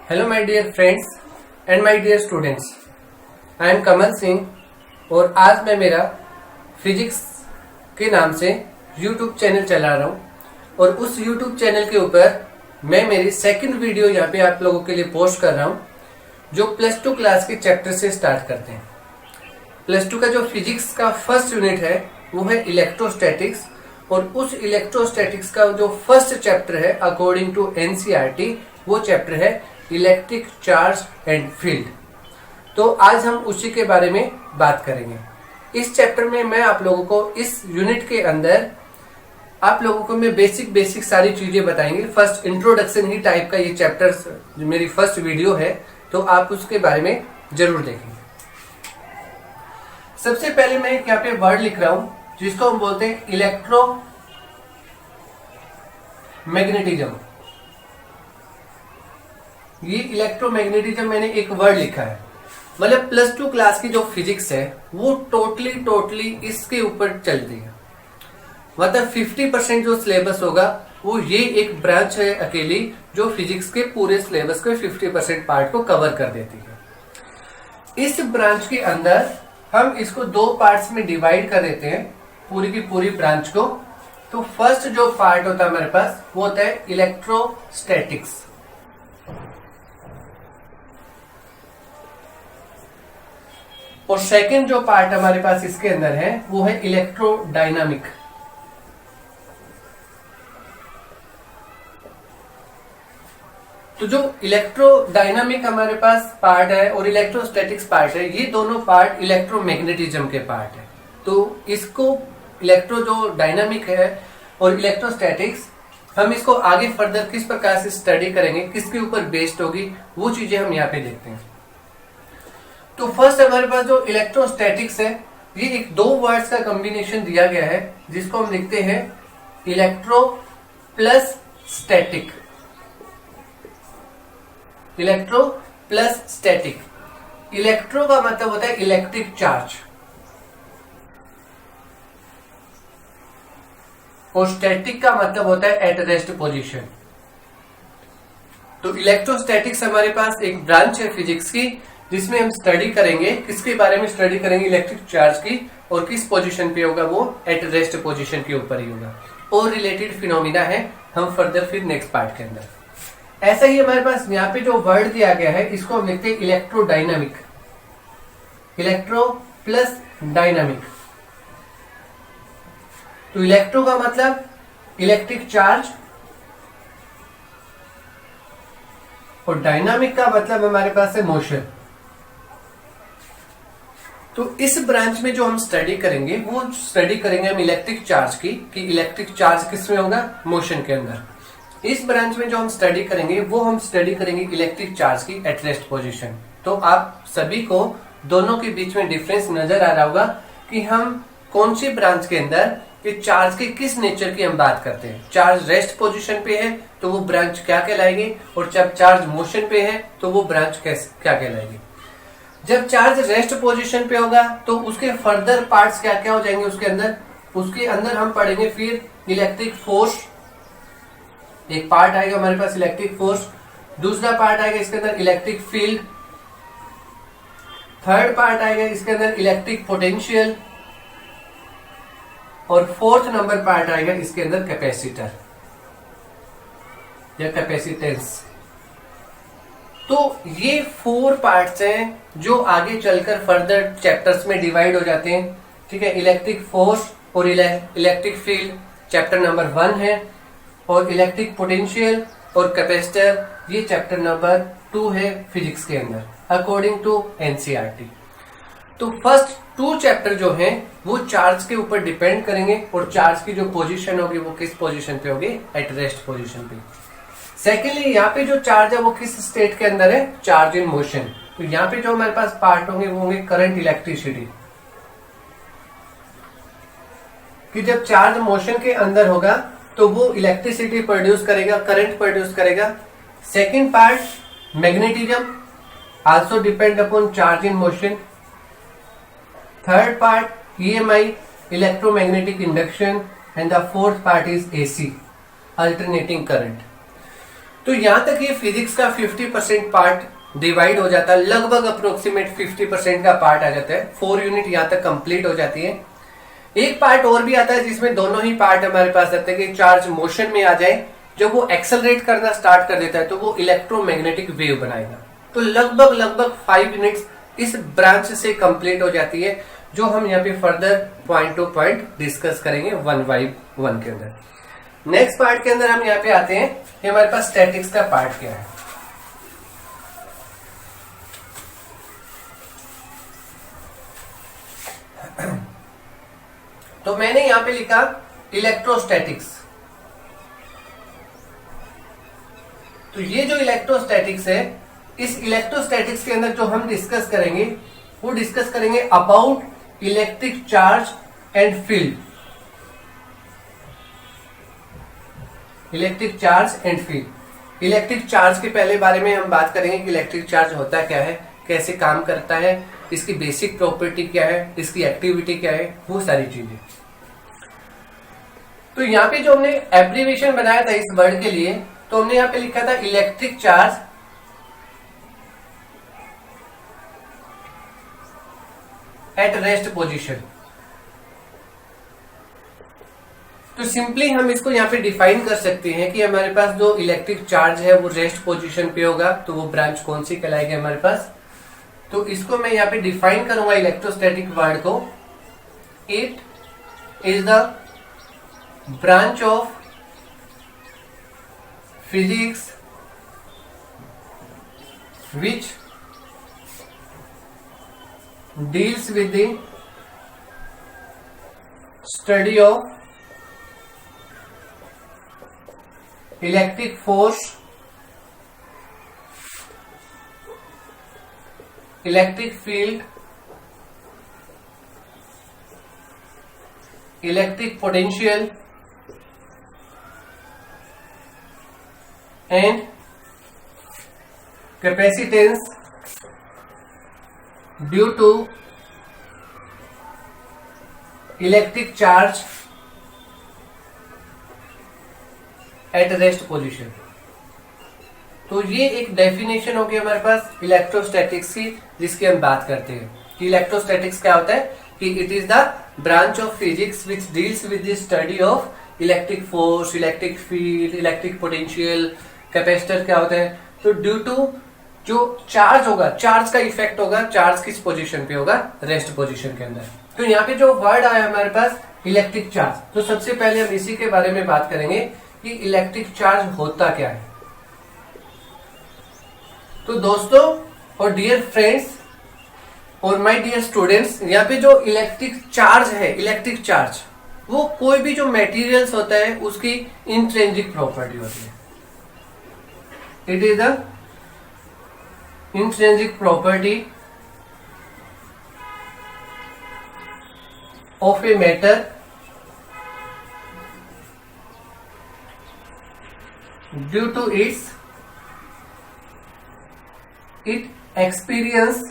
Hello my dear friends and my dear students, I am Kamal Singh और आज मैं मेरा फिजिक्स के नाम से यूट्यूब चैनल चला रहा हूँ और उस यूट्यूब चैनल के ऊपर मैं मेरी सेकंड वीडियो यहाँ पे आप लोगों के लिए पोस्ट कर रहा हूँ जो प्लस टू क्लास के चैप्टर से स्टार्ट करते हैं। प्लस टू का जो फिजिक्स का फर्स्ट यूनिट है वो है इलेक्ट्रोस्टैटिक्स और उस इलेक्ट्रोस्टैटिक्स का जो फर्स्ट चैप्टर है अकॉर्डिंग टू एनसीईआरटी वो चैप्टर है इलेक्ट्रिक चार्ज एंड फील्ड। तो आज हम उसी के बारे में बात करेंगे। इस चैप्टर में मैं आप लोगों को इस यूनिट के अंदर आप लोगों को मैं बेसिक सारी चीजें बताएंगे। फर्स्ट इंट्रोडक्शन ही टाइप का ये चैप्टर मेरी फर्स्ट वीडियो है, तो आप उसके बारे में जरूर देखेंगे। सबसे पहले मैं यहाँ पे वर्ड लिख रहा हूं जिसको हम बोलते हैं इलेक्ट्रोमैग्नेटिज्म। ये इलेक्ट्रोमैग्नेटिज्म मैंने एक वर्ड लिखा है, मतलब प्लस टू क्लास की जो फिजिक्स है वो टोटली इसके ऊपर चलती है। मतलब 50% जो सिलेबस होगा वो ये एक ब्रांच है अकेली जो फिजिक्स के पूरे सिलेबस के 50% पार्ट को कवर कर देती है। इस ब्रांच के अंदर हम इसको दो पार्ट्स में डिवाइड कर देते हैं पूरी की पूरी ब्रांच को। तो फर्स्ट जो पार्ट होता है हमारे पास वो होता है इलेक्ट्रोस्टैटिक्स और सेकंड जो पार्ट हमारे पास इसके अंदर है वो है इलेक्ट्रोडायनामिक। तो जो इलेक्ट्रोडायनामिक हमारे पास पार्ट है और इलेक्ट्रोस्टैटिक्स पार्ट है, ये दोनों पार्ट इलेक्ट्रोमैग्नेटिज्म के पार्ट है। तो इसको इलेक्ट्रो जो डायनामिक है और इलेक्ट्रोस्टैटिक्स हम इसको आगे फर्दर किस प्रकार से स्टडी करेंगे, किसके ऊपर बेस्ड होगी, वो चीजें हम यहाँ पे देखते हैं। तो फर्स्ट हमारे पास जो इलेक्ट्रोस्टैटिक्स है ये एक दो वर्ड्स का कॉम्बिनेशन दिया गया है जिसको हम लिखते हैं electro plus static. Electro plus static. Electro का मतलब होता है इलेक्ट्रिक चार्ज और स्टैटिक का मतलब होता है एट रेस्ट पोजीशन। तो इलेक्ट्रोस्टैटिक्स हमारे पास एक ब्रांच है फिजिक्स की जिसमें हम स्टडी करेंगे, किसके बारे में स्टडी करेंगे, इलेक्ट्रिक चार्ज की, और किस पोजीशन पे होगा वो एट रेस्ट पोजीशन के ऊपर ही होगा। और रिलेटेड फिनोमिना है हम फर्दर फिर नेक्स्ट पार्ट के अंदर। ऐसा ही हमारे पास यहाँ पे जो वर्ड दिया गया है इसको हम लिखते हैं इलेक्ट्रोडायनामिक। Electro plus dynamic. तो इलेक्ट्रो का मतलब इलेक्ट्रिक चार्ज और डायनामिक का मतलब हमारे पास है मोशन। तो इस ब्रांच में जो हम स्टडी करेंगे वो स्टडी करेंगे हम इलेक्ट्रिक चार्ज की, कि इलेक्ट्रिक चार्ज किसमें होगा, मोशन के अंदर। इस ब्रांच में जो हम स्टडी करेंगे वो हम स्टडी करेंगे इलेक्ट्रिक चार्ज की एट रेस्ट पोजीशन। तो आप सभी को दोनों के बीच में डिफरेंस नजर आ रहा होगा कि हम कौन सी ब्रांच के अंदर कि चार्ज के किस नेचर की हम बात करते हैं। चार्ज रेस्ट पोजीशन पे है तो वो ब्रांच क्या कहलाएगी, और जब चार्ज मोशन पे है तो वो ब्रांच क्या कहलाएगी। जब चार्ज रेस्ट पोजीशन पे होगा तो उसके फर्दर पार्ट्स क्या क्या हो जाएंगे उसके अंदर हम पढ़ेंगे फिर इलेक्ट्रिक फोर्स। एक पार्ट आएगा हमारे पास इलेक्ट्रिक फोर्स, दूसरा पार्ट आएगा इसके अंदर इलेक्ट्रिक फील्ड, थर्ड पार्ट आएगा इसके अंदर इलेक्ट्रिक पोटेंशियल, और फोर्थ नंबर पार्ट आएगा इसके अंदर कैपेसिटर या कैपेसिटेंस। तो ये 4 पार्ट्स हैं जो आगे चलकर फर्दर चैप्टर्स में डिवाइड हो जाते हैं। ठीक है, इलेक्ट्रिक फोर्स और इलेक्ट्रिक फील्ड चैप्टर नंबर 1 है, और इलेक्ट्रिक पोटेंशियल और कैपेसिटर ये चैप्टर नंबर 2 है फिजिक्स के अंदर अकॉर्डिंग टू एनसीईआरटी। तो फर्स्ट 2 चैप्टर जो हैं वो चार्ज के ऊपर डिपेंड करेंगे और चार्ज की जो पोजीशन होगी वो किस पोजीशन पे होगी, एट रेस्ट पोजीशन पे। सेकेंडली यहाँ पे जो चार्ज है वो किस स्टेट के अंदर है, चार्ज इन मोशन। तो यहाँ पे जो हमारे पास पार्ट होंगे वो होंगे करंट इलेक्ट्रिसिटी, कि जब चार्ज मोशन के अंदर होगा तो वो इलेक्ट्रिसिटी प्रोड्यूस करेगा, करंट प्रोड्यूस करेगा। Second part magnetism, also depend upon charge in motion. Third part EMI, electromagnetic induction, and the fourth part is AC, alternating current। तो यहां तक ये फिजिक्स का 50% पार्ट डिवाइड हो जाता है, लगभग अप्रोक्सीमेट 50% का पार्ट आ जाता है। 4 यूनिट यहां तक कंप्लीट हो जाती है। एक पार्ट और भी आता है जिसमें दोनों ही पार्ट हमारे पास रहते हैं कि चार्ज मोशन में आ जाए, जब वो एक्सेलरेट करना स्टार्ट कर देता है तो वो इलेक्ट्रोमैग्नेटिक वेव बनाएगा। तो लगभग 5 यूनिट्स इस ब्रांच से कंप्लीट हो जाती है, जो हम यहाँ पे further point two point discuss करेंगे 1 by 1 के अंदर। नेक्स्ट पार्ट के अंदर हम यहाँ पे आते हैं कि हमारे पास स्टैटिक्स का पार्ट क्या है। तो मैंने यहां पे लिखा इलेक्ट्रोस्टैटिक्स। तो ये जो इलेक्ट्रोस्टैटिक्स है, इस इलेक्ट्रोस्टैटिक्स के अंदर जो हम डिस्कस करेंगे वो डिस्कस करेंगे about electric charge and field. Electric charge and field. Electric charge के पहले बारे में हम बात करेंगे कि इलेक्ट्रिक चार्ज होता क्या है, कैसे काम करता है, इसकी बेसिक प्रॉपर्टी क्या है, इसकी एक्टिविटी क्या है, वो सारी चीजें। तो यहाँ पे जो हमने एब्रीविएशन बनाया था इस वर्ड के लिए, तो हमने यहाँ पे लिखा था electric charge at rest position. तो सिंपली हम इसको यहाँ पे डिफाइन कर सकते हैं कि हमारे पास जो इलेक्ट्रिक चार्ज है वो रेस्ट पोजीशन पे होगा, तो वो ब्रांच कौन सी कहलाएगी हमारे पास। तो इसको मैं यहाँ पे डिफाइन करूंगा इलेक्ट्रोस्टैटिक वर्ड को। It is the branch of physics which deals with the study of electric force, electric field, electric potential and capacitance due to electric charge at rest position। तो ये एक डेफिनेशन होगी हमारे पास electrostatics की, जिसकी हम बात करते हैं कि इलेक्ट्रोस्टैटिक्स क्या होता है, कि it is the branch of physics which deals with the study of electric force, electric field, electric potential, capacitor क्या होता है। तो ड्यू टू जो चार्ज होगा, चार्ज का इफेक्ट होगा, चार्ज किस पोजीशन पे होगा, रेस्ट पोजीशन के अंदर। तो यहाँ पे जो वर्ड आया हमारे पास इलेक्ट्रिक चार्ज, तो सबसे पहले हम इसी के बारे में बात करेंगे कि इलेक्ट्रिक चार्ज होता क्या है। तो दोस्तों और डियर फ्रेंड्स और माय डियर स्टूडेंट्स, यहाँ पे जो इलेक्ट्रिक चार्ज है, इलेक्ट्रिक चार्ज वो कोई भी जो मटेरियल्स होता है उसकी इंट्रिंसिक प्रॉपर्टी होती है। It is the intrinsic property of a matter due to it experience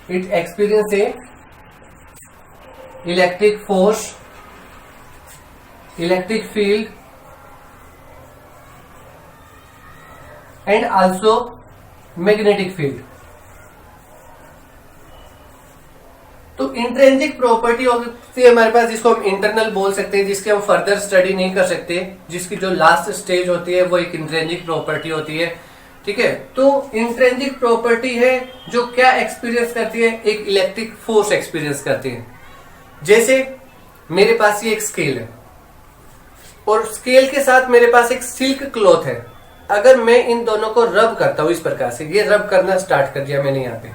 a electric force, electric field and also magnetic field। तो इंट्रिंसिक प्रॉपर्टी होती है हमारे पास, जिसको हम इंटरनल बोल सकते हैं, जिसकी हम फर्दर स्टडी नहीं कर सकते, जिसकी जो लास्ट स्टेज होती है वो एक इंट्रिंसिक प्रॉपर्टी होती है। ठीक है, तो इंट्रिंसिक प्रॉपर्टी है जो क्या एक्सपीरियंस करती है, एक इलेक्ट्रिक फोर्स एक्सपीरियंस करती है। जैसे मेरे पास ये एक स्केल है और स्केल के साथ मेरे पास एक सिल्क क्लॉथ है। अगर मैं इन दोनों को रब करता हूं इस प्रकार से, ये रब करना स्टार्ट कर दिया मैंने यहाँ पे,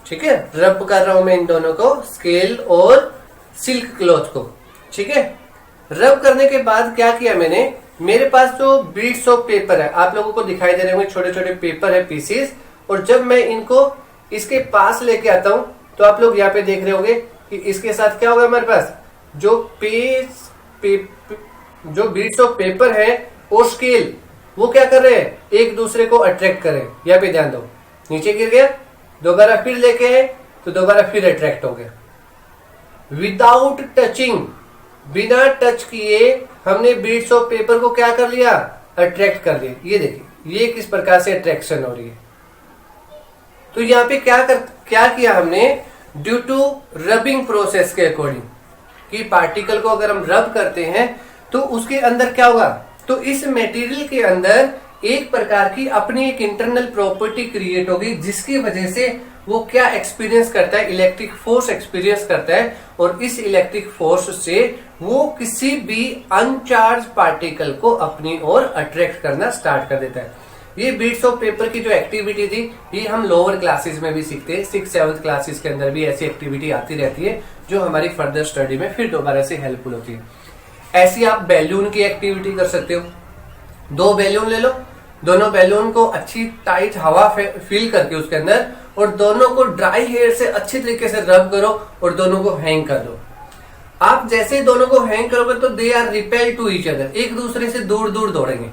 ठीक है, रब कर रहा हूं मैं इन दोनों को, स्केल और सिल्क क्लॉथ को। ठीक है, रब करने के बाद क्या किया मैंने, मेरे पास जो बीट्स ऑफ पेपर है, आप लोगों को दिखाई दे रहे होंगे, छोटे छोटे पेपर है, पीसेस, और जब मैं इनको इसके पास लेके आता हूं तो आप लोग यहाँ पे देख रहे होंगे कि इसके साथ क्या होगा, हमारे पास जो जो बीट्स ऑफ पेपर है और स्केल वो क्या कर रहे हैं, एक दूसरे को अट्रैक्ट कर रहे हैं। यहाँ पे ध्यान दो, नीचे गिर गया, दोबारा फिर लेके आए तो दोबारा फिर अट्रैक्ट हो गया। विदाउट टचिंग, बिना टच किए हमने बीट्स ऑफ पेपर को क्या कर लिया, अट्रैक्ट कर लिया। ये देखिए ये किस प्रकार से अट्रैक्शन हो रही है। तो यहाँ पे क्या किया हमने, ड्यू टू रबिंग प्रोसेस के अकॉर्डिंग, कि पार्टिकल को अगर हम रब करते हैं तो उसके अंदर क्या होगा, तो इस मटेरियल के अंदर एक प्रकार की अपनी एक इंटरनल प्रॉपर्टी क्रिएट होगी, जिसकी वजह से वो क्या एक्सपीरियंस करता है, इलेक्ट्रिक फोर्स एक्सपीरियंस करता है, और इस इलेक्ट्रिक फोर्स से वो किसी भी अनचार्ज पार्टिकल को अपनी ओर अट्रैक्ट करना स्टार्ट कर देता है। ये बीट्स ऑफ पेपर की जो एक्टिविटी थी ये हम लोअर क्लासेस में भी सीखते हैं, 6th-7th क्लासेस के अंदर भी ऐसी एक्टिविटी आती रहती है जो हमारी फर्दर स्टडी में फिर दोबारा से हेल्पफुल होती है। ऐसी आप बैलून की एक्टिविटी कर सकते हो। 2 बैलून ले लो, दोनों बैलून को अच्छी टाइट हवा फील करके उसके अंदर, और दोनों को ड्राई हेयर से अच्छी तरीके से रब करो और दोनों को हैंग कर दो। आप जैसे दोनों को हैंग करोगे तो they are repel to each other, एक दूसरे से दूर दूर दौड़ेंगे।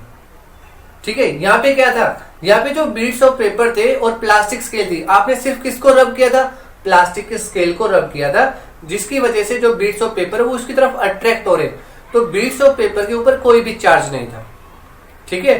ठीक है, यहाँ पे क्या था, यहाँ पे जो बीट्स ऑफ पेपर थे और प्लास्टिक स्केल थी, आपने सिर्फ किसको रब किया था, प्लास्टिक के स्केल को रब किया था, जिसकी वजह से जो बीट्स ऑफ पेपर वो उसकी तरफ अट्रैक्ट हो रहे। तो बीट्स ऑफ पेपर के ऊपर कोई भी चार्ज नहीं था। ठीक है,